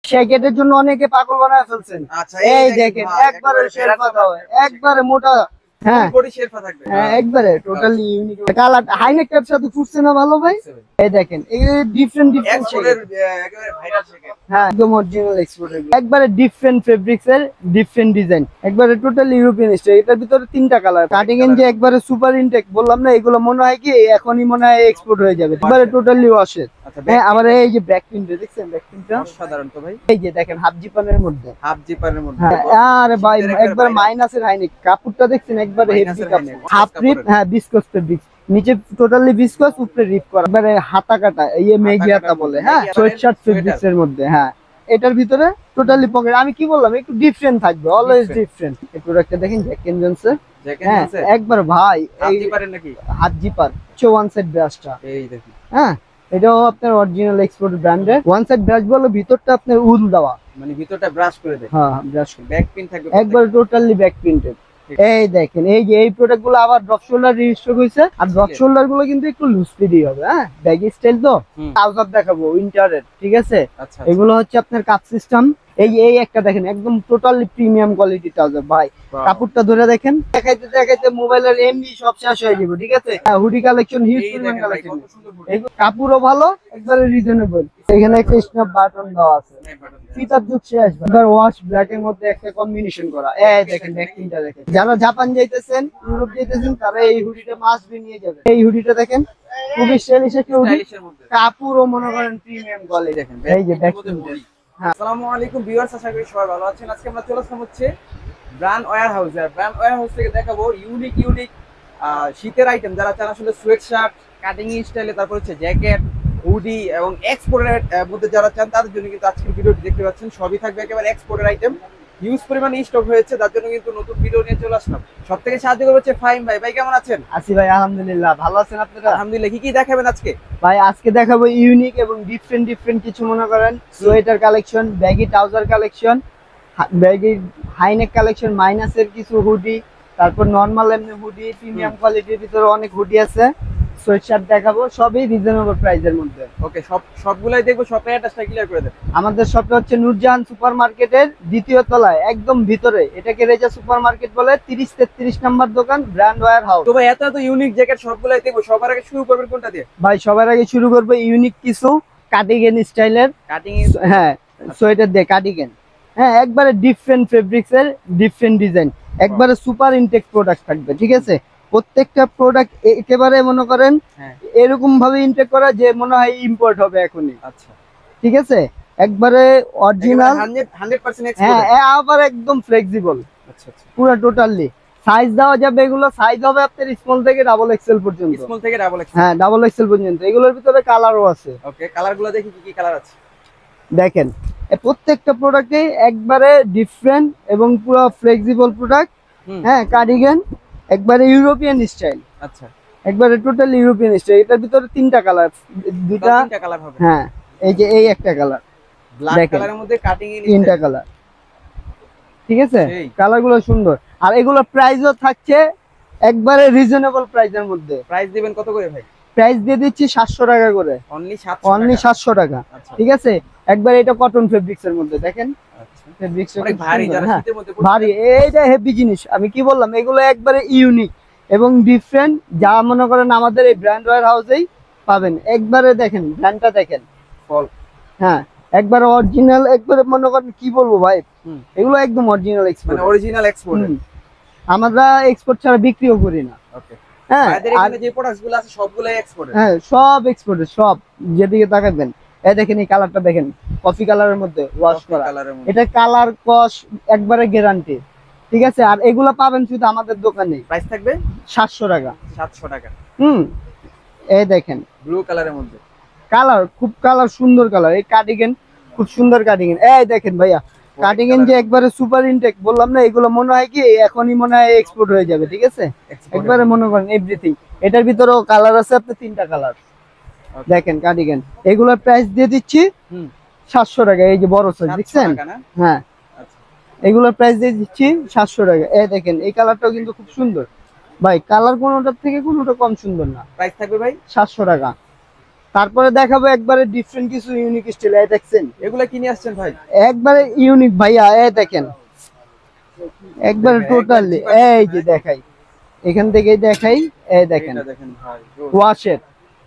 জ্যাকেটের জন্য অনেকে পাগল বানায় ফেলছেন। আচ্ছা, এই দেখেন একবারে শেরপা দাও, একবারে মোটা। হ্যাঁ বডি শেরপা থাকবে। হ্যাঁ একবারে টোটালি ইউনিক কালার। হাইনেকের সাথে ফুটছে না ভালো ভাই? এই দেখেন এই ডিফারেন্ট এক্সপোর্টের একেবারে ভাইরাল শেকেট। হ্যাঁ একদম অরিজিনাল এক্সপোর্টের, একবারে ডিফারেন্ট ফেব্রিক্স এর ডিফারেন্ট ডিজাইন, একবারে টোটালি ইউরোপিয়ান স্টাইল। এটার ভিতরে তিনটা কালার। কাটিং এর যে একবারে সুপার ইনটেক বললাম না, এগুলো মনে হয় কি এখনই মনে হয় এক্সপোর্ট হয়ে যাবে, একবারে টোটালি ওয়াশের। হ্যাঁ আবার এই যে ব্যাক প্রিন্ট দেখছেন, ব্যাক প্রিন্টটা অসাধারণ তো ভাই। এই যে দেখেন হাফ জিপানের মধ্যে, হাফ জিপারের মধ্যে। হ্যাঁ আরে ভাই একবার মাইনাসের হাইনেক কাপড়টা দেখছেন, একবারে হেভি কাপড়, হাফ রিপ। হ্যাঁ বিসকস ফেব্রিক্স, নিচে টোটালি বিসকস, উপরে রিপ করা, একবারে হাতা কাটা, এই মেঘি হাতা বলে। হ্যাঁ সোয়েটশার্ট ফেব্রিক্স এর মধ্যে। হ্যাঁ এটার ভিতরে টোটালি পকেট। আমি কি বললাম একটু ডিফারেন্ট থাকবে, অলওয়েজ ডিফারেন্ট। এই প্রোডাক্টটা দেখেন জ্যাক এন্ড জনসের। হ্যাঁ একবার ভাই হাফ জিপারের নাকি? হাফ জিপার ওয়ান সাইড ব্রাশটা এই দেখুন। হ্যাঁ এটাও আপনার অরিজিনাল এক্সপোর্ট ব্র্যান্ডের। ওয়ান সাইড ব্রাশ বলো, ভিতরটা আপনার উল দেওয়া, মানে ভিতরটা ব্রাশ করে দেয়। হ্যাঁ ব্রাশ, ব্যাক প্রিন্ট থাকবে একবার টোটালি ব্যাক প্রিন্টেড। এই দেখেন এই যে এই প্রোডাক্ট গুলো আবার ড্রপ শোল্ডার রিস্টক হয়েছে, আর ড্রপ শোল্ডার গুলো কিন্তু একটু লুজ ফিটই হবে। হ্যাঁ ব্যাগি স্টাইল তো। ট্রাউজার দেখাবো উইন্টারের, ঠিক আছে? এগুলো হচ্ছে আপনার কাপ সিস্টেম। এই একটা দেখেন একদম টোটালি প্রিমিয়াম কোয়ালিটি ট্রাউজার ভাই। কাপড়টা ধরে দেখেন, দেখাইতে দেখাইতে মোবাইলের এমবি সব শেষ হয়ে যাবে, ঠিক আছে? হুডি কালেকশন, হিউজ পরিমাণ কালেকশন, কাপড়ও ভালো, একবারে রিজনেবল। এখানে একটা স্ন্যাপ বাটন দেওয়া আছে, ফিতার যুগ শেষ, এবার ওয়াশ ব্ল্যাক এর মধ্যে একটা কম্বিনেশন করা। এই দেখেন ব্যাকপ্রিন্টটা দেখেন, যারা জাপান যাইতেছেন, ইউরোপ যাইতেছেন, তারা এই হুডিটা মাস্ট বি নিয়ে যাবেন। এই হুডিটা দেখেন খুবই স্টাইলিশ একটা হুডি, কাপড়ও মনে করেন প্রিমিয়াম কোয়ালিটি। দেখেন এই যে ব্যাকপ্রিন্ট। আসসালামু আলাইকুম ভিউয়ার্স, আশা করি সবাই ভালো আছেন। আজকে আমরা চলে আসলাম হচ্ছে ব্র্যান্ড ওয়্যার হাউস। আর ব্র্যান্ড ওয়্যার হাউস থেকে দেখাবো ইউনিক শীতের আইটেম। যারা চান আসলে সোয়েট শার্ট, কাটিং স্টাইলে, তারপর হচ্ছে জ্যাকেট, হুডি এবং এক্সপোর্টের মধ্যে যারা চান তাদের জন্য কিন্তু আজকের ভিডিওটি দেখতে পাচ্ছেন। সবই থাকবে একেবারে এক্সপোর্টের আইটেম, হিউজ পরিমাণে স্টক হয়েছে, তার জন্য কিন্তু নতুন ভিডিও নিয়ে চলে আসলাম। সব থেকে সাহায্য করছে ফাহিম ভাই। ভাই কেমন আছেন? আছি ভাই আলহামদুলিল্লাহ, ভালো আছেন আপনারা? আলহামদুলিল্লাহ। কি দেখাবেন আজকে? ভাই আজকে দেখাবো ইউনিক এবং ডিফারেন্ট কিছু, মনে করেন sweater collection, baggy trouser collection, baggy high neck collection, মাইনাসের কিছু হুডি, তারপর নরমাল এমনি হুডি, প্রিমিয়াম কোয়ালিটির ভিতরে অনেক হুডি আছে, সোয়েট শার্ট দেখাবো, সবই রিজনেবল প্রাইসের মধ্যে। ওকে, সবগুলাই দেখবো। শপের অ্যাড্রেসটা ক্লিয়ার করে দেন। আমাদের শপটা হচ্ছে নূরজাহান সুপার মার্কেটের দ্বিতীয় তলায়, একদম ভিতরে। এটাকে রেজা সুপার মার্কেট বলে। 30-33 নাম্বার দোকান, ব্র্যান্ড ওয়্যার হাউস। তো ভাই এত ইউনিক জ্যাকেট সবগুলাই দেখবো, সবার আগে শুরু করবেন কোনটা দিয়ে? ভাই সবার আগে শুরু করবো ইউনিক কিছু কার্ডিগান স্টাইলের, হ্যাঁ সোয়েটার দিয়ে কার্ডিগান। হ্যাঁ একবারে ডিফারেন্ট ফেব্রিক্স এর ডিফারেন্ট ডিজাইন, একবারে সুপার ইনটেক প্রোডাক্ট থাকবে, ঠিক আছে? প্রত্যেকটা প্রোডাক্ট একেবারে মনে করেন এরকম ভাবে ইনটেক করা যে মনে হয় ইম্পোর্ট হবে এখনই। আচ্ছা ঠিক আছে, একবারে অরিজিনাল 100% হ্যাঁ, আবার একদম ফ্লেক্সিবল। আচ্ছা আচ্ছা, পুরো টোটালি সাইজ দেওয়া যাবে। এগুলো সাইজ হবে আপনার স্মল থেকে ডাবল এক্সেল পর্যন্ত। স্মল থেকে ডাবল এক্সেল, হ্যাঁ ডাবল এক্সেল পর্যন্ত। এগুলোর ভিতরে কালারও আছে। ওকে, কালারগুলো দেখি কি কি কালার আছে। দেখেন প্রত্যেকটা প্রোডাক্টে একবারে ডিফারেন্ট এবং পুরো ফ্লেক্সিবল প্রোডাক্ট। হ্যাঁ কার্ডিগান একবারে ইউরোপিয়ান স্টাইল। আচ্ছা একবারে টোটাল ইউরোপিয়ান স্টাইল। এটার ভিতরে তিনটা কালার, দুইটা কালার হবে। হ্যাঁ এই যে এই একটা কালার, ব্ল্যাক কালারের মধ্যে কাটিং এর তিনটা কালার, ঠিক আছে? কালারগুলো সুন্দর। আর এগুলো প্রাইসও থাকছে একবারে রিজনেবল প্রাইসের মধ্যে। প্রাইস দিবেন কত করে ভাই? প্রাইস দিয়ে দিচ্ছি 700 টাকা করে, অনলি 700 টাকা। ঠিক আছে, একবার এটা কটন ফেব্রিক্স এর মধ্যে দেখেন। আচ্ছা ফেব্রিক্স অনেক ভারী, যারা শীতের মধ্যে ভারী, এইটা হেভি জিনিস। আমি কি বললাম, এগুলো একবারে ইউনিক এবং ডিফারেন্ট, যা মনে করেন আমাদের এই ব্র্যান্ড ওয়্যার হাউসেই পাবেন। একবারে দেখেন ব্র্যান্ডটা দেখেন, ফল। হ্যাঁ একবার অরিজিনাল, একবারে মনে করেন কি বলবো ভাই, এগুলো একদম অরিজিনাল এক্সপোর্ট, মানে অরিজিনাল এক্সপোর্ট। আমরা এক্সপোর্ট ছাড়া বিক্রিও করি না। ওকে হ্যাঁ, আমাদের এখানে যে প্রোডাক্টসগুলো আছে সবগুলাই এক্সপোর্ট। হ্যাঁ সব এক্সপোর্টের, সব। যেদিকে তাকাবেন এই দেখেন, এই কালারটা দেখেন, কফি কালারের মধ্যে ওয়াশ করা। এটা কালার কস একবারে গ্যারান্টি, ঠিক আছে? আর এগুলা পাবেন শুধু আমাদের দোকানে। প্রাইস থাকবে 700 টাকা। 700 টাকা। এই দেখেন ব্লু কালারের মধ্যে, কালার খুব কালার সুন্দর কালার। এই কার্ডিগান খুব সুন্দর কার্ডিগান। এই দেখেন ভাইয়া কার্ডিগান যে একবারে সুপার ইনটেক বললাম না, এগুলো মনে হয় কি এখনই মনে হয় এক্সপোর্ট হয়ে যাবে, ঠিক আছে? একবারে মনে করেন এভরিথিং। এটার ভিতরেও কালার আছে আপনার তিনটা কালার। দেখেন কার্ডিগান, এগুলোর প্রাইস দিয়ে দিচ্ছি 700 টাকা। এই যে বড় সাইজ দেখছেন, হ্যাঁ এগুলোর প্রাইস দিয়ে দিচ্ছি 700 টাকা। এই দেখেন এই কালারটাও কিন্তু খুব সুন্দর ভাই। কালার কোনোটার থেকে কোনোটা কম সুন্দর না। প্রাইস থাকবে ভাই 700 টাকা। তারপরে দেখাবো একবারে ডিফারেন্ট কিছু ইউনিক স্টাইল। এই দেখছেন এগুলা কি নিয়ে আসছেন ভাই? একবারে ইউনিক ভাইয়া, এই দেখেন একবারে টোটালি। এই যে দেখাই, এখান থেকে দেখাই, এই দেখেন ভাই ওয়াশের,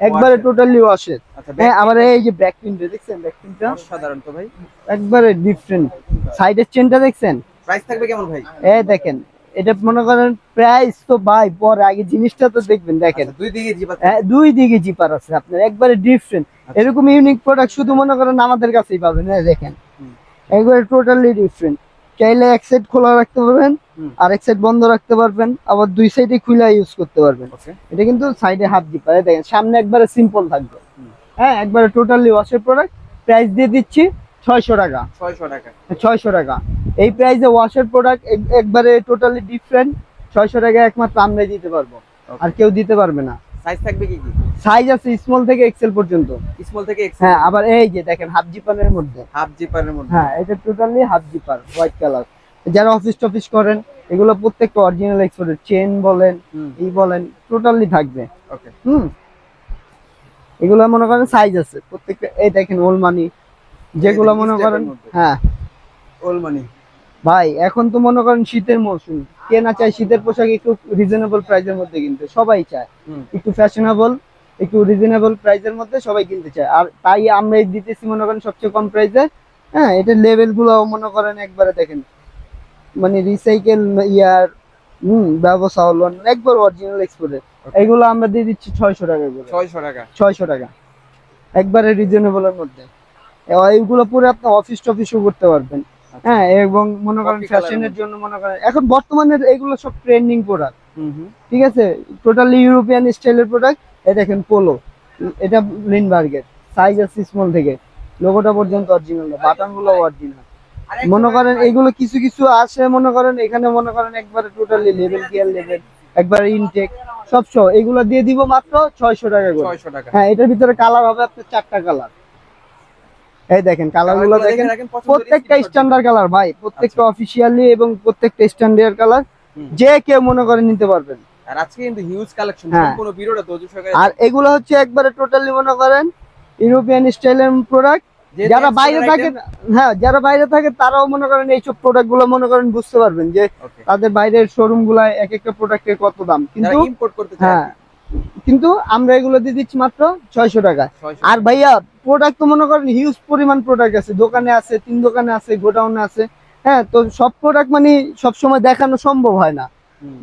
একবারে টোটালি ওয়াশের। আচ্ছা, হ্যাঁ, আবার এই যে ব্যাক প্রিন্ট দেখছেন, ব্যাক প্রিন্টটা অসাধারণ তো ভাই, একবারে ডিফারেন্ট। সাইডের চেনটা দেখছেন, প্রাইস থাকবে কেমন ভাই? এই দেখেন, এটা মনে করেন প্রাইস তো ভাই পরে, আগে জিনিসটা তো দেখবেন। দেখেন দুই দিকে জিপার, দুই দিকে জিপার আছে আপনার, একবারে ডিফারেন্ট। এরকম ইউনিক প্রোডাক্ট শুধু মনে করেন আমাদের কাছেই পাবেন। দেখেন একবারে টোটালি ডিফারেন্ট। চাইলে এক সাইড খোলা রাখতে পারবেন, আর এক সাইড বন্ধ রাখতে পারবেন, আবার দুই সাইডে খুলে ইউজ করতে পারবেন। এটা কিন্তু সাইডে হাফ জিপার। দেখেন সামনে একবারে সিম্পল থাকবে। হ্যাঁ, একবারে টোটালি ওয়াশের প্রোডাক্ট। প্রাইস দিয়ে দিচ্ছি 600 টাকা। 600 টাকা এই প্রাইসে ওয়াশের প্রোডাক্ট, একবারে টোটালি ডিফারেন্ট। 600 টাকা একমাত্র আমরাই দিতে পারবো, আর কেউ দিতে পারবে না। সাইজ থাকবে কি কি? সাইজ আছে স্মল থেকে এক্সেল পর্যন্ত। স্মল থেকে এক্সেল। হ্যাঁ, আবার এই যে দেখেন হাফ জিপারের মধ্যে, হ্যাঁ এটা totally half zipper, white colour. যারা অফিস টফিস করেন, এগুলো প্রত্যেকটা অরিজিনাল এক্সপোর্টের। চেন বলেন, এই বলেন, টোটালি থাকবে। ওকে, এগুলো মনে করেন সাইজ আছে প্রত্যেকটা। এই দেখেন ওল মানি, যেগুলো মনে করেন, হ্যাঁ ওল মানি ভাই। এখন তো মনে করেন শীতের মৌসুম, কে না চায় শীতের পোশাক একটু রিজনেবল প্রাইসের মধ্যে কিনতে? সবাই চায় একটু ফ্যাশনেবল, একটু রিজনেবল প্রাইসের মধ্যে সবাই কিনতে চায়। আর তাই আমরা দিতেছি মনে করেন সবচেয়ে কম প্রাইসে। হ্যাঁ, এটার লেভেল গুলো মনে করেন একবারে দেখেন, মানে রিসাইকেল ইয়ার ব্যবস্থা হলো একবার অরিজিনাল এক্সপোর্টের। এগুলো আমরা দিয়ে দিচ্ছি 600 টাকা করে। 600 টাকা একবারে রিজনেবলের মধ্যে। এইগুলো পরে আপনি অফিস টফিসও করতে পারবেন। হ্যাঁ, এবং মনে করেন ফ্যাশনের জন্য মনে করেন এখন বর্তমানে এগুলো সব ট্রেন্ডিং প্রোডাক্ট। ঠিক আছে, টোটালি ইউরোপিয়ান স্টাইলের প্রোডাক্ট। এই দেখেন পোলো, এটা লিনবার্গের। সাইজ আছে স্মল থেকে, লোগোটা পর্যন্ত অরিজিনাল, বাটন গুলো অরিজিনাল। মনে করেন এগুলো কিছু কিছু আসে মনে করেন এখানে, মনে করেন একবারে টোটালি লেভেল গিয়ার লেভেল, একবারে ইনটেক সব সহ। এগুলো দিয়ে দিব মাত্র 600 টাকা করে। হ্যাঁ, এটার ভিতরে কালার হবে আপনার 4টা কালার। এই দেখেন কালার গুলো দেখেন, প্রত্যেকটা স্ট্যান্ডার্ড কালার ভাই, প্রত্যেকটা অফিশিয়ালি এবং প্রত্যেকটা স্ট্যান্ডার্ড কালার। যে কেউ মনে করে নিতে পারবেন। আর আজকে কিন্তু হিউজ কালেকশন, সম্পূর্ণ ভিডিওটা ধৈর্য সহকারে। আর এগুলো হচ্ছে একবারে টোটালি মনে করেন ইউরোপিয়ান স্টাইলের প্রোডাক্ট। যারা বাইরে থাকে, হ্যাঁ যারা বাইরে থাকে তারাও মনে করেন এইসব প্রোডাক্ট গুলো মনে করেন বুঝতে পারবেন যে তাদের বাইরের শোরুম গুলায় এক একটা প্রোডাক্টের কত দাম। কিন্তু ইম্পোর্ট করতে চায়, হ্যাঁ, কিন্তু আমরা এগুলো দিয়ে দিচ্ছি মাত্র 600 টাকা। আর ভাইয়া প্রোডাক্ট তো মনে করেন হিউজ পরিমাণ প্রোডাক্ট আছে, দোকানে আছে, 3 দোকানে আছে, গোডাউনে আছে। হ্যাঁ, তো সব প্রোডাক্ট মানে সব সময় দেখানো সম্ভব হয় না,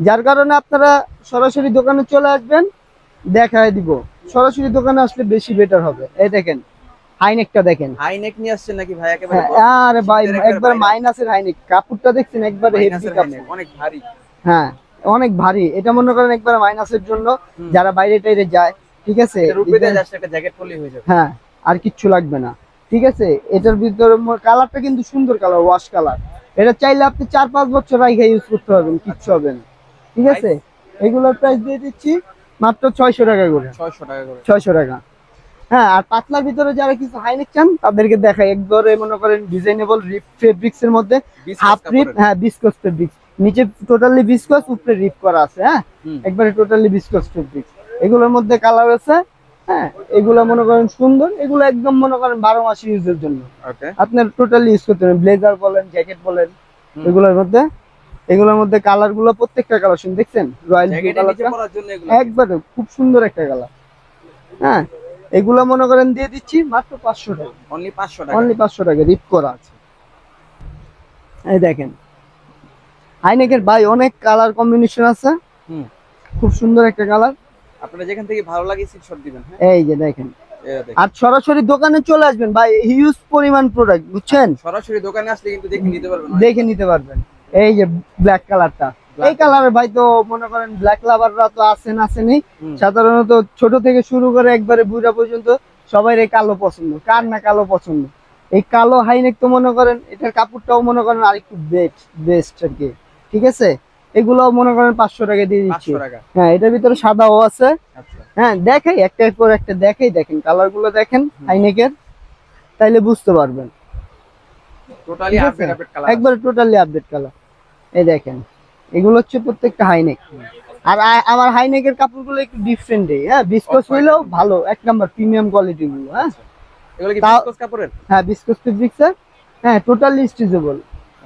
যার কারণে আপনারা সরাসরি দোকানে চলে আসবেন, দেখায় দিব। সরাসরি দোকানে আসলে বেশি বেটার হবে। এই দেখেন হাইনেকটা দেখেন, হাইনেক নিয়ে আসছেন নাকি ভাই? একেবারে আরে ভাই একবার মাইনাসের হাইনেক, কাপড়টা দেখছেন একবারে হেভি কাপড়, অনেক ভারী। হ্যাঁ, অনেক ভারী। এটা মনে করেন একবার মাইনাসের জন্য যারা বাইরে টাইরে যায়। ঠিক আছে, একটা জ্যাকেট পরলেই হয়ে যাবে। হ্যাঁ, আর কিচ্ছু লাগবে না। ঠিক আছে, এটার ভিতরে কালারটা কিন্তু সুন্দর কালার, ওয়াশ কালার। এটা চাইলে আপনি 4-5 বছর রাইখা ইউজ করতে পারবেন, কিচ্ছু হবে না। ঠিক আছে, এগুলোর প্রাইস দিয়ে দিচ্ছি মাত্র 600 টাকা করে। 600 টাকা। হ্যাঁ, আর পাতলার ভিতরে যারা কিছু হাইনেক চান তাদেরকে দেখাই, একবারে মনে করেন ডিজাইনেবল রিপ ফেব্রিক্স এর মধ্যে, হাফ রিপ, হ্যাঁ বিসকস ফেব্রিক্স, নিচে টোটালি বিসকস, উপরে রিপ করা আছে। হ্যাঁ, একবারে টোটালি বিসকস ফেব্রিক্স। এগুলোর মধ্যে কালার আছে। হ্যাঁ, এগুলো মনে করেন সুন্দর, এগুলো একদম মনে করেন 12 মাস ইউজের জন্য আপনার টোটালি ইউজ করতে পারেন। ব্লেজার বলেন, জ্যাকেট বলেন, এগুলোর মধ্যে কালার গুলো প্রত্যেকটা কালার শুন দেখছেন, রয়্যাল ব্লু কালারটা একবারে খুব সুন্দর একটা কালার। হ্যাঁ, এগুলো মনে করেন দিয়ে দিচ্ছি মাত্র 500 টাকা। অনলি 500 টাকা রিপ করা আছে। এই দেখেন হাইনেকের ভাই অনেক কালার কম্বিনেশন আছে, খুব সুন্দর একটা কালার। আপনারা যেখান থেকে ভালো লাগে স্ক্রিনশট দিবেন। এই যে দেখেন, আর সরাসরি দোকানে চলে আসবেন ভাই, হিউজ পরিমাণ প্রোডাক্ট, বুঝছেন? সরাসরি দোকানে আসলে কিন্তু দেখে নিতে পারবেন। এই যে ব্ল্যাক কালারটা, এই কালারের ভাই তো মনে করেন ব্ল্যাক লাভাররা তো আসেনি। সাধারণত ছোট থেকে শুরু করে একবারে বুড়া পর্যন্ত সবাই এই কালো পছন্দ, কার না কালো পছন্দ। এই কালো হাইনেক তো মনে করেন এটার কাপড়টাও মনে করেন আরেকটু বেস্ট আর কি। ঠিক আছে, এগুলো মনে করেন 500 টাকা দিয়ে দিচ্ছি। হ্যাঁ, এটার ভিতরে সাদাও আছে। হ্যাঁ, দেখাই একটার পর একটা, দেখাই দেখেন কালার গুলো দেখেন হাইনেকের, তাইলে বুঝতে পারবেন। একবারে টোটালি আপডেট কালার। এই দেখেন, এগুলো হচ্ছে প্রত্যেকটা হাইনেক। আর আমার হাইনেকের কাপড়গুলো একটু ডিফারেন্ট হ্যাঁ, বিসকস হইলেও ভালো, এক নাম্বার প্রিমিয়াম কোয়ালিটি গুলো। হ্যাঁ, এগুলো কি বিসকস কাপড়ের? হ্যাঁ, বিসকস ফেব্রিক্সের, হ্যাঁ, টোটালি স্ট্রেচেবল।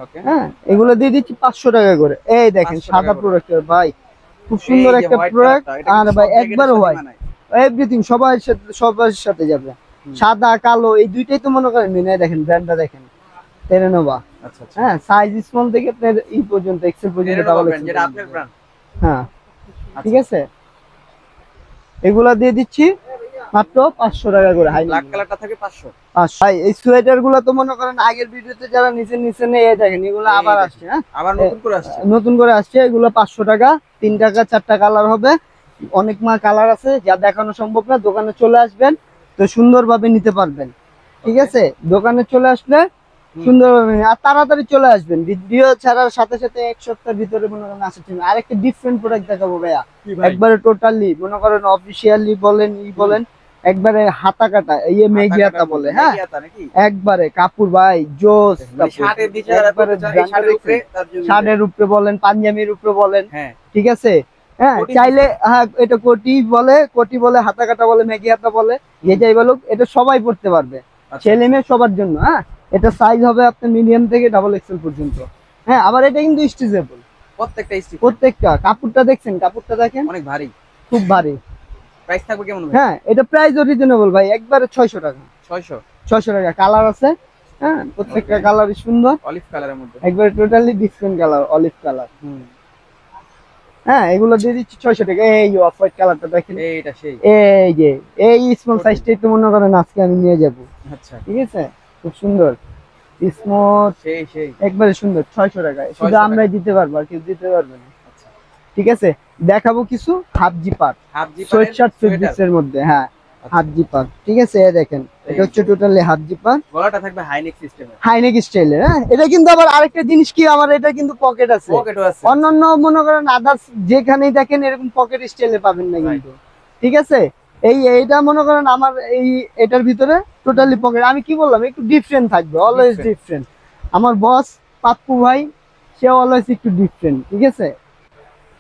ওকে, হ্যাঁ, এগুলো দিয়ে দিচ্ছি 500 টাকা করে। এই দেখেন সাদা প্রোডাক্টের ভাই, খুব সুন্দর একটা প্রোডাক্ট। আর ভাই একবার হোয়াইট, এভরিথিং সবার সাথে যাবে। সাদা কালো এই দুইটাই তো মনে করেন মেনে। দেখেন ব্র্যান্ডটা দেখেন, টেরেনোভা। আচ্ছা, হ্যাঁ, সাইজ স্মল থেকে আপনার এই পর্যন্ত এক্সেল পর্যন্ত ডাবল এক্সেল, যেটা আপনার ব্র্যান্ড। হ্যাঁ, ঠিক আছে। এগুলা দিয়ে দিচ্ছি মাত্র 500 টাকা করে। হাই ব্ল্যাক কালারটা থাকে 500। ভাই এই সোয়েটার গুলো তো মনে করেন আগের ভিডিওতে যারা নিচে নেই দেখেন, এগুলো আবার আসছে। হ্যাঁ, আবার নতুন করে আসছে, নতুন করে আসছে। এগুলো 500 টাকা, 3 টাকা 4টা কালার হবে। অনেক মা কালার আছে, যা দেখানো সম্ভব না। দোকানে চলে আসবেন তো সুন্দরভাবে নিতে পারবেন, ঠিক আছে। দোকানে চলে আসলে সুন্দরভাবে, আর তাড়াতাড়ি চলে আসবেন। ভিডিও ছাড়ার সাথে সাথে এক সপ্তাহের ভিতরে মনে করেন আসার জন্য আরেকটা ডিফারেন্ট প্রোডাক্ট দেখাবো ভাইয়া। একবারে টোটালি মনে করেন অফিসিয়ালি বলেন বলেন, একবারে হাতা কাটা, ইয়ে মেঘি হাতা বলে। হ্যাঁ, একবারে কাপড় ভাই জোস, শার্টের উপরে বলেন, পাঞ্জাবির উপরে বলেন, ঠিক আছে। হ্যাঁ, চাইলে হ্যাঁ এটা কোটি বলে, হাতা কাটা বলে, মেঘি হাতা বলে, যে যাই বলুক, এটা সবাই পড়তে পারবে, ছেলে মেয়ে সবার জন্য। হ্যাঁ, এটা সাইজ হবে আপনার মিডিয়াম থেকে ডাবল এক্সেল পর্যন্ত। হ্যাঁ, আবার এটা কিন্তু স্ট্রেচেবল প্রত্যেকটা। কাপড়টা দেখছেন, কাপড়টা দেখেন, অনেক ভারী, খুব ভারী। প্রাইস থাকবে কেমন ভাই? হ্যাঁ, এটা প্রাইস রিজনেবল ভাই, একবারে 600 টাকা। 600 টাকা। কালার আছে, হ্যাঁ, প্রত্যেকটা কালারই সুন্দর, অলিভ কালারের মধ্যে, একবারে totally different colour, olive colour. হ্যাঁ, এগুলো দিয়ে দিচ্ছি 600 টাকা। এই অফ হোয়াইট কালারটা দেখেন, এইটা সেই, এই যে এই স্মল সাইজটাই তো মনে করেন আজকে আমি নিয়ে যাব। আচ্ছা, ঠিক আছে, খুব সুন্দর স্মুথ, সেই একবারে সুন্দর। 600 টাকা শুধু আমরাই দিতে পারবো, আর কেউ দিতে পারবে না। আচ্ছা, ঠিক আছে। দেখাবো কিছু হাফ জিপার, সোয়েটশার্ট ফেব্রিক্স এর মধ্যে। হ্যাঁ, হাফ জিপার, ঠিক আছে। এই দেখেন, এটা হচ্ছে টোটালি হাফ জিপার, গলাটা থাকবে হাইনেক সিস্টেমে, হাইনেক স্টাইলের। হ্যাঁ, এটা কিন্তু আবার আরেকটা জিনিস কি, আমার এটা কিন্তু পকেট আছে, অন্যান্য মনে করেন আদার্স যেখানেই দেখেন এরকম পকেট স্টাইলে পাবেন না কিন্তু, ঠিক আছে। এইটা মনে করেন আমার এটার ভিতরে টোটালি পকেট। আমি কি বললাম, একটু ডিফারেন্ট থাকবে, অলওয়েজ ডিফারেন্ট। আমার বস পাপ্পু ভাই, সে অলওয়েজ একটু ডিফারেন্ট, ঠিক আছে।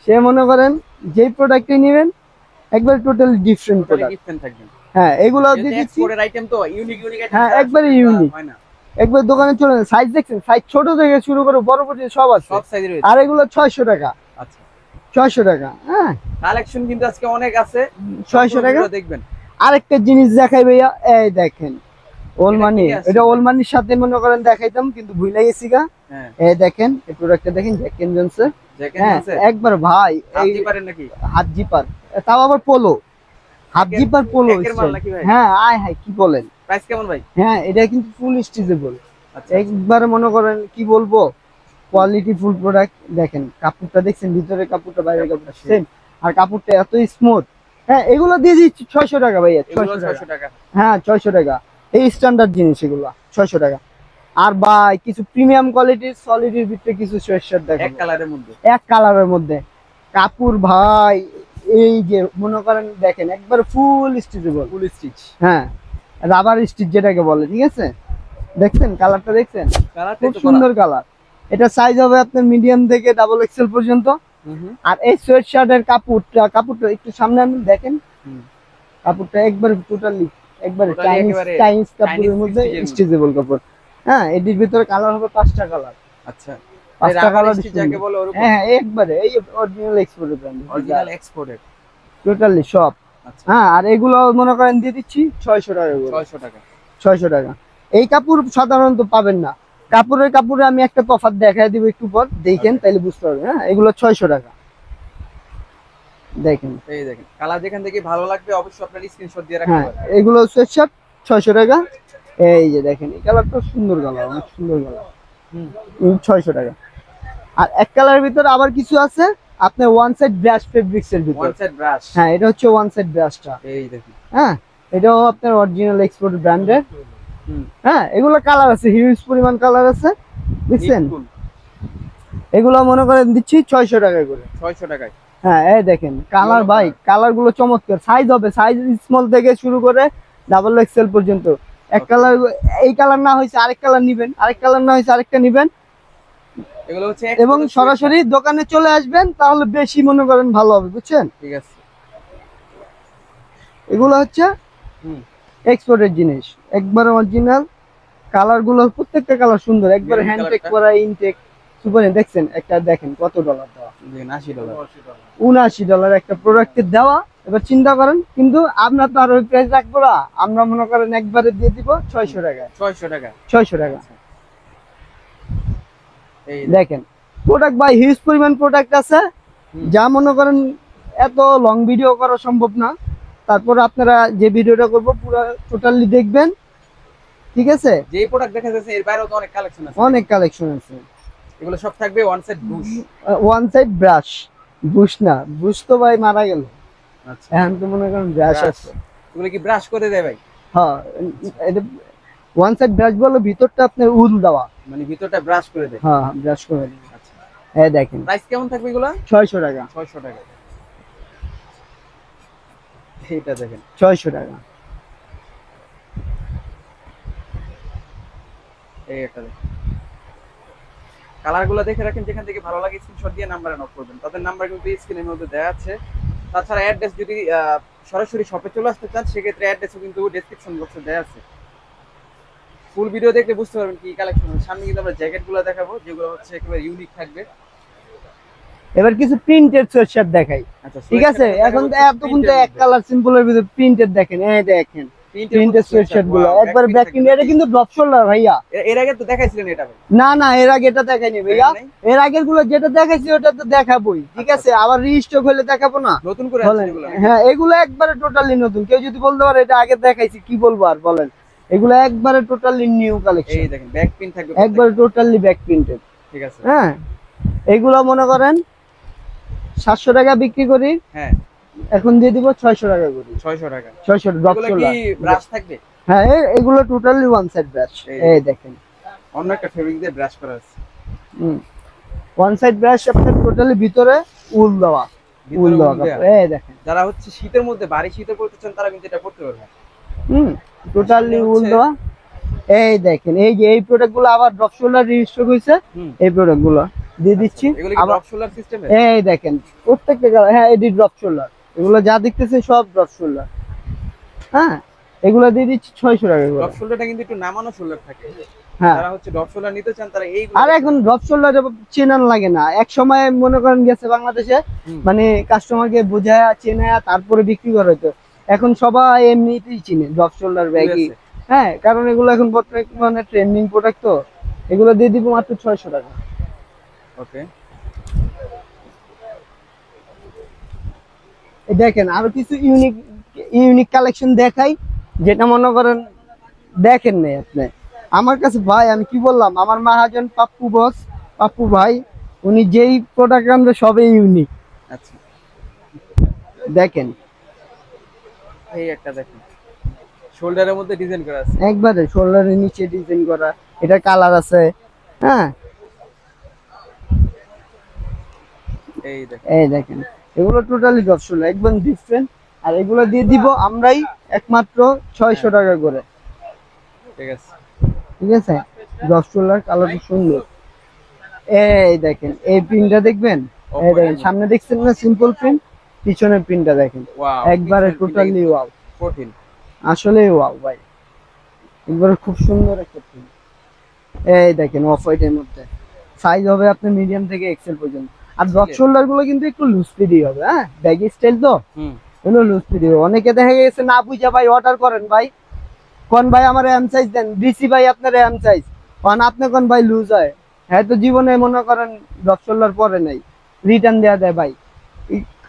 সে মনে করেন যেই প্রোডাক্টই নেবেন একবার টোটালি ডিফারেন্ট প্রোডাক্ট থাকবে। হ্যাঁ, এগুলো দিয়ে দিচ্ছি, আইটেম তো ইউনিক আইটেম। হ্যাঁ, একবারে ইউনিক। একবার দোকানে চলে যান, সাইজ দেখছেন, সাইজ ছোট থেকে শুরু করে বড় পর্যন্ত সব আছে, সব সাইজের রয়েছে। আর এগুলো 600 টাকা। আচ্ছা, 600 টাকা। হ্যাঁ, কালেকশন কিন্তু আজকে অনেক আছে, 600 টাকা। দেখবেন আরেকটা জিনিস দেখাই ভাইয়া, এই দেখেন ওলমানি। এটা ওলমানির সাথে মনে করেন দেখাইতাম, কিন্তু ভুলে গেছি গা। এই দেখেন, এই প্রোডাক্টটা দেখেন, জ্যাক এন্ড জনসের। একবার ভাই হাত জিপার, তাও আবার পোলো, হাত জিপার পোলো। হ্যাঁ, আয় হাই কি বলেন, প্রাইস কেমন ভাই? হ্যাঁ, এটা কিন্তু ফুল স্টিচেবল। একবার মনে করেন কি বলবো, কোয়ালিটি ফুল প্রোডাক্ট। দেখেন কাপড়টা দেখছেন, ভিতরে কাপড়টা বাইরের কাপড়টা সেম, আর কাপড়টা এত স্মুথ। হ্যাঁ, এগুলো দিয়ে দিচ্ছি 600 টাকা ভাইয়া, 600 টাকা। হ্যাঁ, 600 টাকা। এই স্ট্যান্ডার্ড জিনিস, এগুলো 600 টাকা। আর ভাই কিছু প্রিমিয়াম কোয়ালিটির সলিডের ভিতরে কিছু সোয়েটশার্ট দেখেন, এক কালারের মধ্যে কাপড় ভাই। এই যে মনে করেন দেখেন, একবার ফুল স্টিচেবল, ফুল স্টিচ। হ্যাঁ, রাবার স্টিচ যেটাকে বলে, ঠিক আছে। দেখছেন কালারটা, দেখছেন খুব সুন্দর কালার। এটা সাইজ হবে আপনার মিডিয়াম থেকে ডাবল এক্সেল পর্যন্ত। আর এই সোয়েটশার্টের কাপড়টা একটু সামনে আনুন, দেখেন কাপড়টা একবার টোটালি একবারে চাইনিজ কাপড়ের মধ্যে স্টিচেবল কাপড়। হ্যাঁ, এটির ভিতরে কালার হবে 5টা কালার। আচ্ছা, 5টা কালার যাকে বলে ওরকম। হ্যাঁ, একবারে এই original exported brand, original exported totally সব। হ্যাঁ, আর এগুলো মনে করেন দিয়ে দিচ্ছি 600 টাকা করে। 600 টাকা, 600 টাকা। এই কাপড় সাধারণত পাবেন না। কাপড়ে আমি একটা তফাৎ দেখাই দিব একটু পর, দেখেন তাইলে বুঝতে পারবেন। হ্যাঁ, এগুলো 600 টাকা। দেখেন, এই দেখেন কালার যেখান থেকে ভালো লাগবে অবশ্যই আপনারা স্ক্রিনশট দিয়ে রাখবেন। হ্যাঁ, এগুলো সোয়েটশার্ট 600 টাকা। এই যে দেখেন, এই কালারটা সুন্দর কালার, অনেক সুন্দর কালার। 600 টাকা। আর এক কালারের ভিতরে আবার কিছু আছে আপনার ওয়ান সাইড ব্রাশ ফেব্রিক্স এর ভিতরে, ওয়ান সাইড ব্রাশ। হ্যাঁ, এটা হচ্ছে ওয়ান সাইড ব্রাশটা, এই দেখেন। হ্যাঁ, এটাও আপনার অরিজিনাল এক্সপোর্ট ব্র্যান্ডের। হ্যাঁ, এগুলো কালার আছে, হিউজ পরিমাণ কালার আছে, দেখছেন। এগুলো মনে করেন দিচ্ছি 600 টাকা করে। 600 টাকায়। হ্যাঁ, এই দেখেন কালার ভাই, কালার গুলো চমৎকার। সাইজ হবে, সাইজ স্মল থেকে শুরু করে ডাবল এক্সেল পর্যন্ত। এক কালার, এই কালার না হয়েছে আরেক কালার নিবেন, আরেক কালার না হয়েছে আরেকটা নিবেন। এগুলো হচ্ছে এবং সরাসরি দোকানে চলে আসবেন তাহলে বেশি মনে করেন ভালো হবে, বুঝছেন? ঠিক আছে। এগুলো হচ্ছে এক্সপোর্টের জিনিস, একবার অরিজিনাল। কালার গুলো প্রত্যেকটা কালার সুন্দর, একবার হ্যান্ডটেক করা, ইনটেক সুপার। দেখছেন একটা, দেখেন কত ডলার দেওয়া, $80 $79 একটা প্রোডাক্টের দেওয়া। এবার চিন্তা করেন, কিন্তু আমরা তো আর ওই প্রাইস রাখবো না, আমরা মনে করেন একবারে দিয়ে দিব 600 টাকা। 600 টাকা। দেখেন প্রোডাক্ট ভাই, হিউজ পরিমাণ প্রোডাক্ট আছে, যা মনে করেন এত লং ভিডিও করা সম্ভব না। তারপর আপনারা যে ভিডিওটা করব পুরো টোটালি দেখবেন, ঠিক আছে? যে প্রোডাক্ট দেখা যাচ্ছে এর বাইরেও তো অনেক কালেকশন আছে, অনেক কালেকশন আছে। এগুলো সব থাকবে one side Bush, one side brush. Bush না, বুশ তো ভাই মারা গেল। আচ্ছা, এখন তো মনে করেন ব্রাশ আছে। এগুলো কি ব্রাশ করে দেয় ভাই? হ্যাঁ, এটা ওয়ান সাইড ব্রাশ বলে, ভিতরটা আপনার উল দেওয়া, মানে ভিতরটা ব্রাশ করে দেয়। হ্যাঁ, ব্রাশ করে দেয়। আচ্ছা, এই দেখেন প্রাইস কেমন থাকবে এগুলো? 600 টাকা। 600 টাকা। এইটা দেখেন 600 টাকা। এই একটা দেখেন, কালারগুলো দেখে রাখেন, যেখান থেকে ভালো লাগে স্ক্রিনশট দিয়ে নাম্বারে নক করবেন। তাদের নাম্বার কিন্তু স্ক্রিনের মধ্যে দেওয়া আছে। তাছাড়া অ্যাড্রেস যদি সরাসরি শপে চলে আসতে চান সেক্ষেত্রে অ্যাড্রেসও কিন্তু ডেসক্রিপশন বক্সে দেওয়া আছে। ফুল ভিডিও দেখলে বুঝতে পারবেন কি কালেকশন। সামনে কিন্তু আমরা জ্যাকেটগুলো দেখাবো যেগুলো হচ্ছে একেবারে ইউনিক থাকবে। এবার কিছু প্রিন্টেড সোয়েটশার্ট দেখাই। আচ্ছা, ঠিক আছে, এখন তো এতক্ষণ তো এক কালার সিম্পলের ভিতরে প্রিন্টেড দেখেন, এই দেখেন প্রিন্টেড সোয়েটশার্ট গুলো একবার ব্যাক প্রিন্ট। এটা কিন্তু ড্রপ শোল্ডার ভাইয়া। এর আগে তো দেখাইছিলেন এটা ভাই? না না, এর আগে এটা দেখাইনি ভাইয়া। এর আগের গুলো যেটা দেখাইছি ওটা তো দেখাবোই, ঠিক আছে? আবার রিস্টক হলে দেখাবো না? নতুন করে বলেন। হ্যাঁ, এগুলো একবারে টোটালি নতুন। কেউ যদি বলতে পারে এটা আগে দেখাইছি, কি বলবো আর বলেন? এগুলো একবারে টোটালি নিউ কালেকশন। এই দেখেন ব্যাক প্রিন্ট থাকবে, একবারে টোটালি ব্যাক প্রিন্টেড। ঠিক আছে। হ্যাঁ, এগুলো মনে করেন 700 টাকা বিক্রি করি, হ্যাঁ এখন দিয়ে দিব 600 টাকা করি। 600 টাকা। 600 ড্রপ এগুলো শোল্ডার। কি ব্রাশ থাকবে? হ্যাঁ, এগুলো টোটালি ওয়ান সাইড ব্রাশ। এই দেখেন অন্য একটা ফেব্রিক দিয়ে ব্রাশ করা আছে। ওয়ান সাইড ব্রাশ আপনার টোটালি ভিতরে উল দেওয়া, উল দেওয়া। এই দেখেন যারা হচ্ছে শীতের মধ্যে ভারী শীতে পড়তে চান তারা কিন্তু এটা পড়তে পারবে। টোটালি উল দেওয়া। এই দেখেন, এই যে এই প্রোডাক্টগুলো আবার ড্রপ শোল্ডার রিস্টক হইছে, এই প্রোডাক্টগুলো দিয়ে দিচ্ছি। এগুলো কি ড্রপ শোল্ডার সিস্টেমে? এই দেখেন প্রত্যেকটা কালার। হ্যাঁ, এডি ড্রপ শোল্ডার, এগুলো যা দেখতেছে সব ড্রপ শোল্ডার। হ্যাঁ, এগুলো দিয়ে দিচ্ছি 600 টাকা করে। ড্রপ শোল্ডারটা কিন্তু একটু নামানো শোল্ডার থাকে। হ্যাঁ, যারা হচ্ছে ড্রপ শোল্ডার নিতে চান তারা এইগুলো। আর এখন ড্রপ শোল্ডার চেনান লাগে না। এক সময় মনে করেন গেছে বাংলাদেশে, মানে কাস্টমারকে বোঝায়া চেনায়া তারপরে বিক্রি করা হতো। এখন সবাই এমনিতেই চিনে ড্রপ শোল্ডার ব্যাগই। হ্যাঁ, কারণ এগুলো এখন বর্তমানে ট্রেন্ডিং প্রোডাক্ট, তো এগুলো দিয়ে দিব মাত্র 600 টাকা। ওকে, দেখেন আরো কিছু ইউনিক ইউনিক কালেকশন দেখাই, যেটা মনে করেন দেখেন নাই আপনি আমার কাছে। ভাই আমি কি বললাম, আমার মহাজন পাপ্পু বস, পাপ্পু ভাই, উনি যেই প্রোডাক্ট আনবে সবই ইউনিক। আচ্ছা দেখেন এই একটা দেখেন, শোল্ডারের মধ্যে ডিজাইন করা আছে, একবারে শোল্ডারের নিচে ডিজাইন করা। এটা কালার আছে। হ্যাঁ, এই দেখেন এগুলো টোটালি ড্রপ শোল্ডার, একদম ডিফারেন্ট। আর এগুলো দিয়ে দিব আমরাই একমাত্র 600 টাকা করে। ঠিক আছে, ঠিক আছে, ড্রপ শোল্ডার, কালারটা সুন্দর। এই দেখেন এই প্রিন্টটা দেখবেন, এই দেখেন সামনে দেখছেন না সিম্পল প্রিন্ট, পিছনের প্রিন্টটা দেখেন একবারে টোটালি ওয়াও। 14 আসলে ওয়াও ভাই, একবারে খুব সুন্দর একটা প্রিন্ট। এই দেখেন অফ হোয়াইটের মধ্যে, সাইজ হবে আপনার মিডিয়াম থেকে এক্সেল পর্যন্ত। আর ড্রপ শোল্ডার গুলো কিন্তু একটু লুজ ফিটই হবে। হ্যাঁ, ব্যাগি স্টাইল তো, এগুলো লুজ ফিটই হবে। অনেকে দেখা গেছে না বুঝা ভাই অর্ডার করেন, ভাই কোন ভাই আমার এম সাইজ দেন, দিছি ভাই আপনার এম সাইজ, কোন আপনি কোন ভাই লুজ হয়। হ্যাঁ, তো জীবনে মনে করেন ড্রপ শোল্ডার পরে নাই, রিটার্ন দেয়া দেয় ভাই।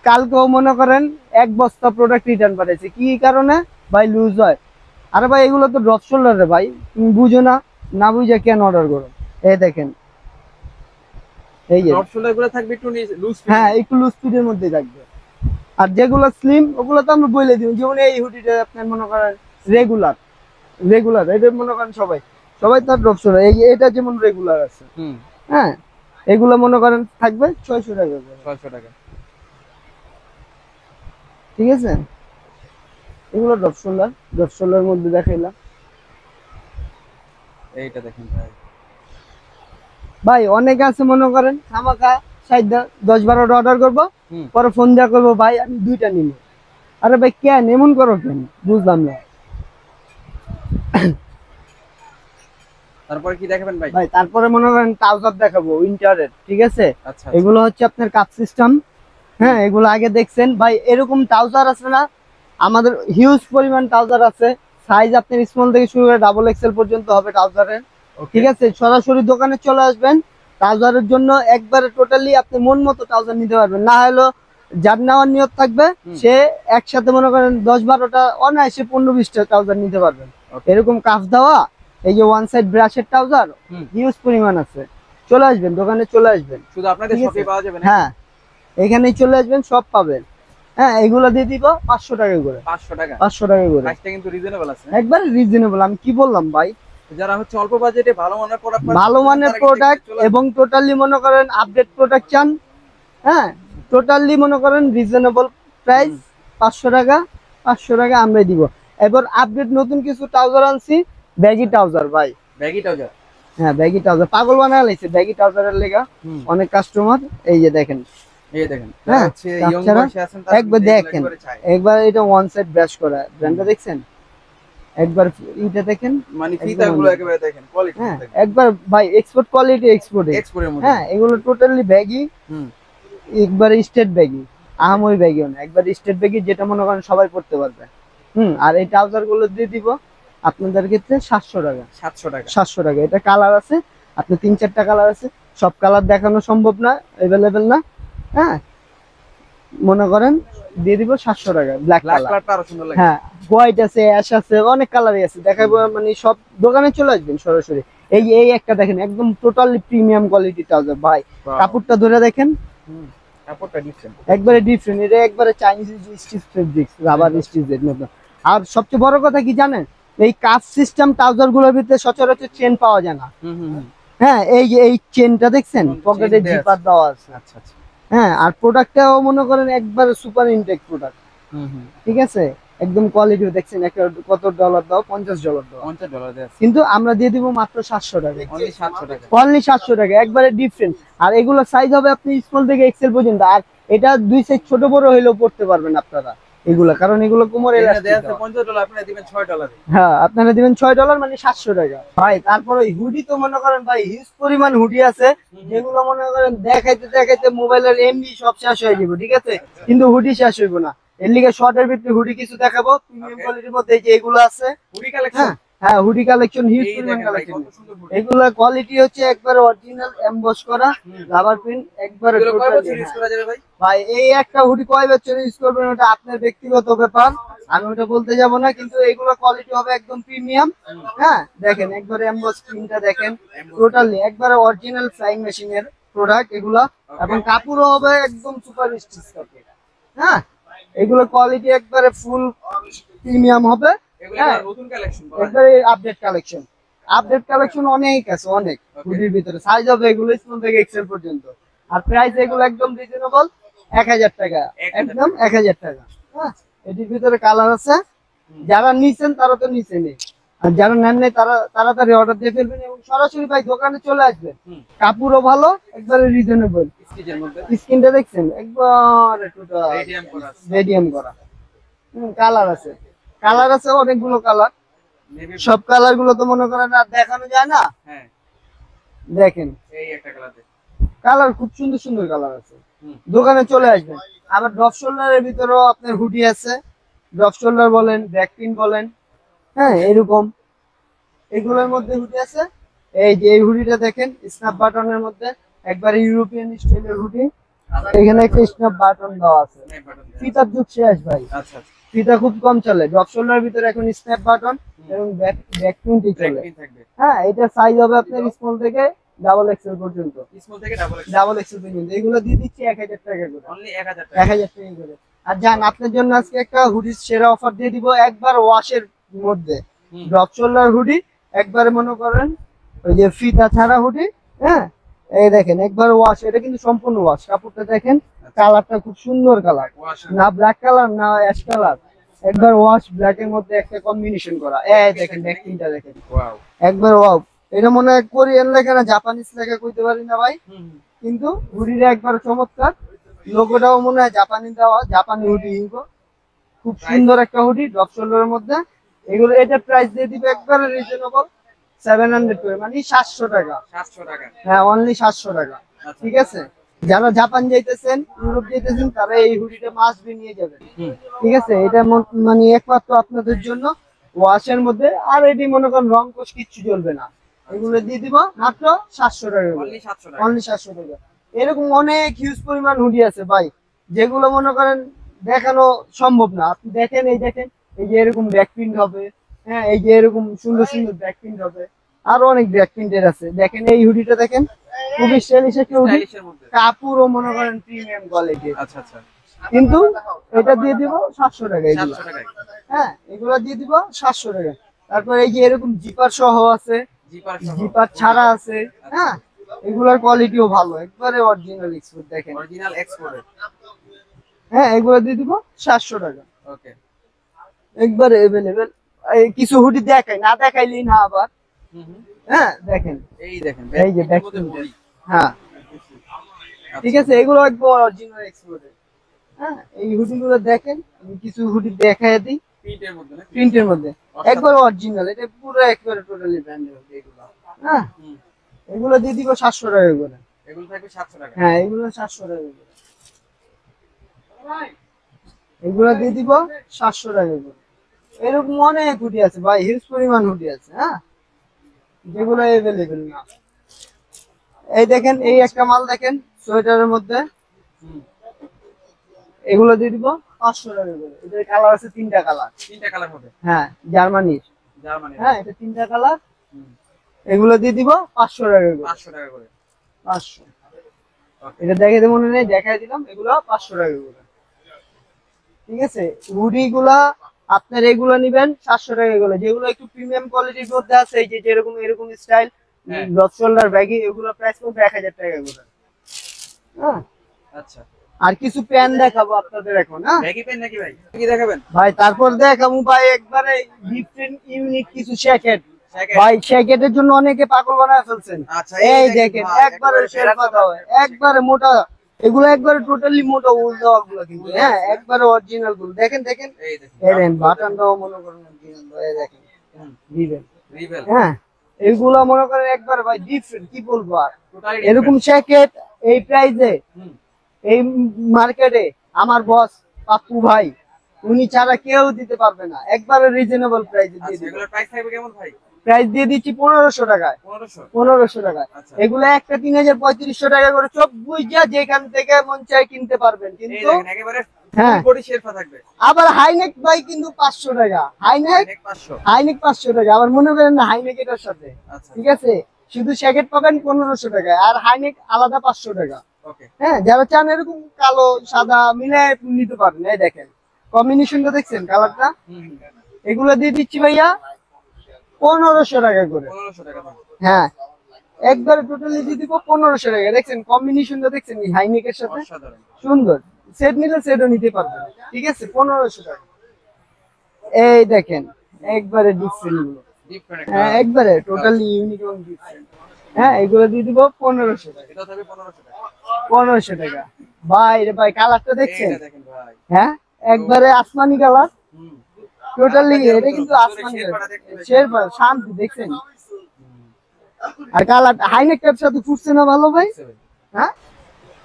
কালকেও মনে করেন 1 বস্তা প্রোডাক্ট রিটার্ন পাঠাইছে, কি কারণে ভাই লুজ হয়। আরে ভাই এগুলো তো ড্রপ শোল্ডার রে ভাই, তুমি বুঝো না, না বুঝে কেন অর্ডার করো। এই দেখেন এই যে ড্রপ শোল্ডারগুলো থাকবে একটু লুজ, হ্যাঁ একটু লুজ ফিটের মধ্যে থাকবে। আর যেগুলো স্লিম ওগুলো তো আমরা বলে দিই, যেমন এই হুডিটা আপনার মনে করেন রেগুলার, রেগুলার এটা মনে করেন সবাই সবাই তার ড্রপ শোল্ডার, এই এটা যেমন রেগুলার আছে। হ্যাঁ, এগুলো মনে করেন থাকবে 600 টাকা করে। 600 টাকা। ঠিক আছে, এগুলো ড্রপ শোল্ডার, ড্রপ শোল্ডারের মধ্যে দেখাইলাম। এইটা দেখেন ভাই, ভাই অনেক আছে মনে করেন আমাকে 10-12টা অর্ডার করবো, পরে ফোন দেওয়া করবো ভাই আমি 2টা নিব। আরে ভাই কেন এমন করো কেন বুঝলাম না। তারপরে কি দেখাবেন ভাই? ভাই তারপরে মনে করেন ট্রাউজার দেখাবো উইন্টারের, ঠিক আছে। আচ্ছা এগুলো হচ্ছে আপনার কাপ সিস্টেম। হ্যাঁ এগুলো আগে দেখছেন ভাই, এরকম ট্রাউজার আছে না আমাদের, হিউজ পরিমাণ ট্রাউজার আছে। সাইজ আপনার স্মল থেকে শুরু করে ডাবল এক্সেল পর্যন্ত হবে ট্রাউজারের, ঠিক আছে। সরাসরি দোকানে চলে আসবেন, ট্রাউজারের জন্য একবারে টোটালি আপনি মন মতো ট্রাউজার নিতে পারবেন। না হলো যার নেওয়ার নিয়ত থাকবে সে একসাথে মনে করেন 10-12টা অনায়াসে 15-20টা ট্রাউজার নিতে পারবেন। এরকম কাফ দেওয়া এই যে ওয়ান সাইড ব্রাশের ট্রাউজার হিউজ পরিমাণ আছে। চলে আসবেন দোকানে, চলে আসবেন, শুধু আপনাদের শপে পাওয়া যাবে না? হ্যাঁ এখানেই চলে আসবেন, সব পাবেন। হ্যাঁ এগুলো দিয়ে দিব 500 টাকা করে। 500 টাকা? 500 টাকা করে, প্রাইসটা কিন্তু রিজনেবল আছে। একবার রিজনেবল। আমি কি বললাম ভাই, যারা হচ্ছে অল্প বাজেটে ভালো মানের প্রোডাক্ট, ভালো মানের প্রোডাক্ট এবং টোটালি মনে করেন আপডেট প্রোডাক্ট চান, হ্যাঁ টোটালি মনে করেন রিজনেবল প্রাইস 500 টাকা। 500 টাকা আমরাই দিব। এবার আপডেট নতুন কিছু ট্রাউজার আনছি, ব্যাগি ট্রাউজার ভাই। Baggy trouser? হ্যাঁ ব্যাগি ট্রাউজার পাগল বানায় লাইছে ব্যাগি ট্রাউজারের লেগা অনেক কাস্টমার। এই যে দেখেন, এই দেখেন, হ্যাঁ হচ্ছে ইয়ং বয়সে আছেন তারা একবার দেখেন, একবার এটা ওয়ান সাইড ব্রাশ করা ব্র্যান্ডটা দেখছেন, একবার এটা দেখেন, মানে ফিতাগুলো একেবারে দেখেন কোয়ালিটি। হ্যাঁ একবার ভাই এক্সপোর্ট কোয়ালিটি, এক্সপোর্টের মধ্যে। হ্যাঁ এগুলো টোটালি ব্যাগি, একবার স্টেট ব্যাগি, আহামরি ব্যাগিও না, একবার স্টেট ব্যাগি যেটা মনে করেন সবাই পড়তে পারবে। আর এই ট্রাউজার গুলো দিয়ে দিব আপনাদের ক্ষেত্রে 700 টাকা। 700 টাকা? 700 টাকা। এটা কালার আছে আপনি 3-4টা কালার আছে, সব কালার দেখানো সম্ভব না, अवेलेबल না। হ্যাঁ মনে করেন দিয়ে দিব 700 টাকা। ব্ল্যাক কালারটা আরো সুন্দর লাগে। হ্যাঁ হোয়াইট আছে, অ্যাশ আছে, অনেক কালারই আছে, দেখাবো। মানে সব দোকানে চলে আসবেন সরাসরি। এই একটা দেখেন একদম টোটালি প্রিমিয়াম কোয়ালিটি ট্রাউজার ভাই, কাপড়টা ধরে দেখেন, কাপড়টা ডিফারেন্ট, একবারে ডিফারেন্ট। এটা একবারে চাইনিজ স্টিচ ফেব্রিক্স, রাবার স্টিচের মতো। আর সবচেয়ে বড় কথা কি জানেন, এই কাপ সিস্টেম ট্রাউজার গুলোর ভিতরে সচরাচর চেন পাওয়া যায় না। হ্যাঁ এই চেনটা দেখছেন, পকেটে জিপার দেওয়া আছে। আচ্ছা আচ্ছা। হ্যাঁ আর প্রোডাক্টটাও মনে করেন একবারে সুপার ইনটেক প্রোডাক্ট, ঠিক আছে। একদম কোয়ালিটি দেখছেন, একটা কত ডলার দাও, $50 দাও, $50 কিন্তু আমরা দিয়ে দিব মাত্র 700 টাকা। অনলি 700 টাকা, অনলি 700 টাকা, একবারে ডিফারেন্ট। আর এগুলো সাইজ হবে আপনি স্মল থেকে এক্সেল পর্যন্ত। আর এটা 2 সাইজ ছোট বড় হইলেও পড়তে পারবেন আপনারা এগুলা, কারণ এগুলো কোমরে এলাস্টিক আছে। $50 আপনারা দিবেন $6। হ্যাঁ আপনারা দিবেন $6 মানে 700 টাকা ভাই। তারপর ওই হুডি তো মনে করেন ভাই হিউজ পরিমাণ হুডি আছে, যেগুলো মনে করেন দেখাইতে দেখাইতে মোবাইলের এমবি সব শেষ হয়ে যাবে, ঠিক আছে, কিন্তু হুডি শেষ হইব না। এর লিগে শর্টের ভিতরে হুডি কিছু দেখাবো প্রিমিয়াম কোয়ালিটির মধ্যে। এই যে এগুলো আছে হুডি কালেকশন, হ্যাঁ হুডি কালেকশন হিউজ পরিমাণ কালেকশন। এগুলা কোয়ালিটি হচ্ছে একবারে অরিজিনাল এমবস করা রাবার প্রিন্ট, একবারে ভাই। এই একটা হুডি কয় বছর ইউজ করবেন ওটা আপনার ব্যক্তিগত ব্যাপার, আমি ওটা বলতে যাব না, কিন্তু এইগুলো কোয়ালিটি হবে একদম প্রিমিয়াম। হ্যাঁ দেখেন একবারে এমবস প্রিন্টটা দেখেন, টোটালি একবারে অরিজিনাল ফ্লাইং মেশিনের প্রোডাক্ট এগুলা, এবং কাপড়ও হবে একদম সুপার স্টিচ কাপড়। হ্যাঁ এগুলো কোয়ালিটি একবারে ফুল প্রিমিয়াম হবে। হ্যাঁ একবারে আপডেট কালেকশন, আপডেট কালেকশন অনেক আছে, অনেক হুডির ভিতরে সাইজ হবে এগুলো স্মল থেকে এক্সেল পর্যন্ত। আর প্রাইস এগুলো একদম রিজনেবল, 1000 টাকা, একদম 1000 টাকা। হ্যাঁ এটির ভিতরে কালার আছে, যারা নিছেন তারা তো নিছেনই, আর যারা নেন নাই তারা তাড়াতাড়ি অর্ডার দিয়ে ফেলবেন এবং সরাসরি ভাই দোকানে চলে আসবেন। কাপড়ও ভালো, একবারে রিজনেবল। স্কিনটা দেখছেন একবারে টোটাল রেডিয়াম করা। কালার আছে, কালার আছে অনেকগুলো কালার, সব কালার গুলো তো মনে করেন আর দেখানো যায় না। দেখেন এই একটা কালার, কালার খুব সুন্দর সুন্দর কালার আছে, দোকানে চলে আসবেন। আবার ড্রপ শোল্ডারের ভিতরেও আপনার হুডি আছে, ড্রপ শোল্ডার বলেন, ব্যাক প্রিন্ট বলেন, হ্যাঁ এরকম এগুলোর মধ্যে হুডি আছে। এই যে এই হুডিটা দেখেন স্ন্যাপ বাটনের মধ্যে, একবার ইউরোপিয়ান স্টাইলের হুডি, এখানে একটা স্ন্যাপ বাটন দেওয়া আছে। ফিতার যুগ শেষ ভাই, আচ্ছা ফিতা খুব কম চলে, ড্রপ শোল্ডারের ভিতরে এখন স্ন্যাপ বাটন এবং ব্যাক প্রিন্টই চলে। হ্যাঁ এটা সাইজ হবে আপনার স্মল থেকে ডাবল এক্সেল পর্যন্ত, স্মল থেকে ডাবল এক্সেল পর্যন্ত। এগুলো দিয়ে দিচ্ছি 1000 টাকা করে, অনলি 1000 টাকা করে। আর জান আপনার জন্য আজকে একটা হুডির সেরা অফার দিয়ে দিব, একবার ওয়াশের মধ্যে ড্রপ শোল্ডার হুডি, একবারে মনে করেন ওই যে ফিতা ছাড়া হুডি। হ্যাঁ এই দেখেন একবার ওয়াশ, এটা কিন্তু সম্পূর্ণ ওয়াশ। কাপড়টা দেখেন, কালারটা খুব সুন্দর কালার, না ব্ল্যাক কালার না অ্যাশ কালার, একবার ওয়াশ ব্ল্যাক এর মধ্যে একটা কম্বিনেশন করা। এই দেখেন ব্যাক প্রিন্টটা দেখেন, ওয়াও একবার ওয়াও। এটা মনে হয় কোরিয়ান লেখা না জাপানিজ লেখা কইতে পারি না ভাই, কিন্তু হুডিটা একবার চমৎকার, লোগোটাও মনে হয় জাপানি দেওয়া, জাপানি হুডি ইনকো, খুব সুন্দর একটা হুডি ড্রপ শোল্ডারের মধ্যে। এগুলো এটা প্রাইস দিয়ে দিবে একবারে রিজনেবল 700 করে, মানে 700 টাকা। 700 টাকা, হ্যাঁ অনলি 700 টাকা। ঠিক আছে, যারা জাপান যাইতেছেন, ইউরোপ যাইতেছেন, তারা এই হুডিটা মাস্ট বি নিয়ে যাবেন। ঠিক আছে, এটা মানে একমাত্র আপনাদের জন্য ওয়াশের মধ্যে, আর এটি মনে করেন রং কোশ কিচ্ছু চলবে না। এগুলো দিয়ে দিব মাত্র 700 টাকা, অনলি 700 টাকা। এরকম অনেক হিউজ পরিমাণ হুডি আছে ভাই, যেগুলো মনে করেন দেখানো সম্ভব না। আপনি দেখেন, এই দেখেন, এই যে এরকম ব্যাক প্রিন্ট হবে, হ্যাঁ এই যে এরকম সুন্দর সুন্দর ব্যাক প্রিন্ট হবে, আরো অনেক ব্যাক প্রিন্টের আছে। দেখেন এই হুডিটা দেখেন, খুবই স্টাইলিশ একটা হুডি, কাপড়ও মনে করেন প্রিমিয়াম কোয়ালিটি। আচ্ছা আচ্ছা, কিন্তু এটা দিয়ে দিব 700 টাকা। এগুলো হ্যাঁ, এগুলো দিয়ে দিব 700 টাকা। তারপর এই যে এরকম জিপার সহ আছে, জিপার ছাড়া আছে, হ্যাঁ এগুলোর কোয়ালিটিও ভালো, একবারে অরিজিনাল এক্সপোর্ট। দেখেন অরিজিনাল এক্সপোর্ট, হ্যাঁ এগুলো দিয়ে দিব 700 টাকা। ওকে, একবারে अवेलेबल। কিছু হুডি দেখাই, না দেখাইলেই না আবার। হ্যাঁ দেখেন, এই দেখেন, এই যে ব্যাক প্রিন্ট, হ্যাঁ ঠিক আছে, এগুলো একদম অরিজিনাল এক্সপোর্ট। হ্যাঁ এই হুডিগুলো দেখেন, আমি কিছু হুডি দেখাই দিই প্রিন্টের মধ্যে, না প্রিন্টের মধ্যে, একবার অরিজিনাল, এটা পুরো একবারে টোটালি ব্র্যান্ডেড হবে এগুলো। হ্যাঁ এগুলো দিয়ে দিব 700 টাকা করে। এগুলো থাকবে 700 টাকা। হ্যাঁ এগুলো 700 টাকা করে, এগুলো দিয়ে দিব 700 টাকা করে। এরকম অনেক হুডি আছে ভাই, হিউজ পরিমাণ হুডি আছে, হ্যাঁ যেগুলো अवेलेबल না। এই দেখেন, এই একটা মাল দেখেন সোয়েটারের মধ্যে, এগুলো দিয়ে দিব 500 টাকা করে। এদের কালার আছে তিনটা কালার, তিনটা কালার হবে, হ্যাঁ জার্মানির, জার্মানি, হ্যাঁ এটা তিনটা কালার। এগুলো দিয়ে দিব 500 টাকা করে, 500 টাকা করে, 500। এটা দেখাইতে মনে নেই, দেখাই দিলাম, এগুলো 500 টাকা করে। ঠিক আছে, হুডি গুলা আপনার এগুলো নিবেন 700 টাকা করে। যেগুলো একটু প্রিমিয়াম কোয়ালিটির মধ্যে আছে, এই যে যেরকম এরকম স্টাইল ড্রপ শোল্ডার ব্যাগি, এগুলো প্রাইস পড়বে 1000 টাকা করে। হ্যাঁ আচ্ছা, আর কিছু প্যান্ট দেখাবো আপনাদের এখন। হ্যাঁ ব্যাগি প্যান্ট নাকি ভাই, কি দেখাবেন ভাই? তারপর দেখাবো ভাই একবারে ডিফারেন্ট ইউনিক কিছু জ্যাকেট। ভাই জ্যাকেটের জন্য অনেকে পাগল বানায় ফেলছেন। আচ্ছা, এই দেখেন একবারে শেরপা দাও, একবারে মোটা, এগুলো একবারে টোটালি মোটা উল দেওয়া গুলো, কিন্তু হ্যাঁ একবারে অরিজিনাল গুলো। দেখেন দেখেন, এই দেখেন বাটনটাও মনে করেন অরিজিনাল, এই দেখেন রিবেল, রিবেল, হ্যাঁ এগুলো মনে করেন একবারে ভাই ডিফারেন্ট, কি বলবো আর। টোটালি এরকম জ্যাকেট এই প্রাইসে এই মার্কেটে আমার বস পাপ্পু ভাই, উনি ছাড়া কেউ দিতে পারবে না, একবারে রিজনেবল প্রাইসে দিয়ে দিবে। এগুলোর প্রাইস থাকবে কেমন ভাই? প্রাইস দিয়ে দিচ্ছি 1500 টাকায়, 1500 টাকায়। এগুলো একটা 3500 টাকা করে, চোখ বুঝা যেখান থেকে মন চাই কিনতে পারবেন। কিন্তু হ্যাঁ শেরপা থাকবে। আবার হাইনেক ভাই কিন্তু 500 টাকা, হাইনেক 500 টাকা। আবার মনে করেন না হাইনেক এটার সাথে, ঠিক আছে শুধু জ্যাকেট পাবেন 1500 টাকায়, আর হাইনেক আলাদা 500 টাকা। হ্যাঁ যারা চান এরকম কালো সাদা মিলে নিতে পারেন। এই দেখেন কম্বিনেশনটা দেখছেন কালারটা, এগুলো দিয়ে দিচ্ছি ভাইয়া 1500 টাকা করে। হ্যাঁ একবারে টোটালি দিয়ে দিব 1500 টাকা। দেখছেন কম্বিনেশনটা দেখছেন হাইনেকের সাথে, সুন্দর। সেট নিলে সেটও নিতে পারবেন, ঠিক আছে 1500 টাকা। এই দেখেন একবারে ডিফারেন্ট, হ্যাঁ একবারে টোটালি ইউনিক এবং ডিফারেন্ট। হ্যাঁ এগুলো দিয়ে দিব 1500 টাকা, 1500 টাকা। ভাই রে ভাই কালারটা দেখছেন, হ্যাঁ একবারে আসমানি কালার, টোটালি এটা কিন্তু আসমানি শেরপা শান্তি। দেখছেন আর কালার হাইনেকের সাথে ফুটছে না ভালো ভাই, হ্যাঁ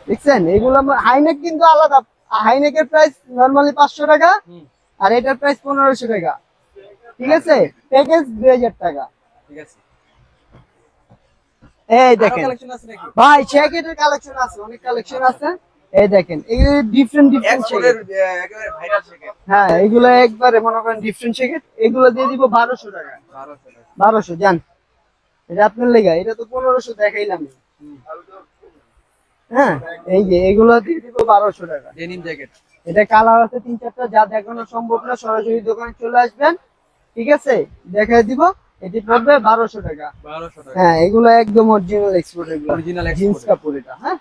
দেখছেন এগুলো হাইনেক কিন্তু আলাদা। হাইনেকের প্রাইস নরমালি 500 টাকা, আর এটার প্রাইস 1500 টাকা, ঠিক আছে প্যাকেজ 2000 টাকা। ঠিক আছে, এই দেখেন ভাই জ্যাকেটের কালেকশন আছে, অনেক কালেকশন আছে। এই দেখেন এগুলো ডিফারেন্ট ডিফারেন্ট জ্যাকেট, একেবারে ভাইরাল জ্যাকেট। হ্যাঁ এগুলো একবারে মনে করেন ডিফারেন্ট জ্যাকেট। এগুলো দিয়ে দিব 1200 টাকা, 1200 জান। এটা আপনার লেগা, এটা তো 1500 দেখাইলাম। হ্যাঁ এই যে এগুলো দিয়ে দিব 1200 টাকা ডেনিম জ্যাকেট। এটা কালার আছে 3-4টা, যা দেখানো সম্ভব না সরাসরি দোকানে চলে আসবেন, ঠিক আছে দেখাই দিব। এটি পড়বে 1200 টাকা। হ্যাঁ এগুলো একদম অরিজিনাল এক্সপোর্ট, এগুলো জিন্স কাপড় এটা। হ্যাঁ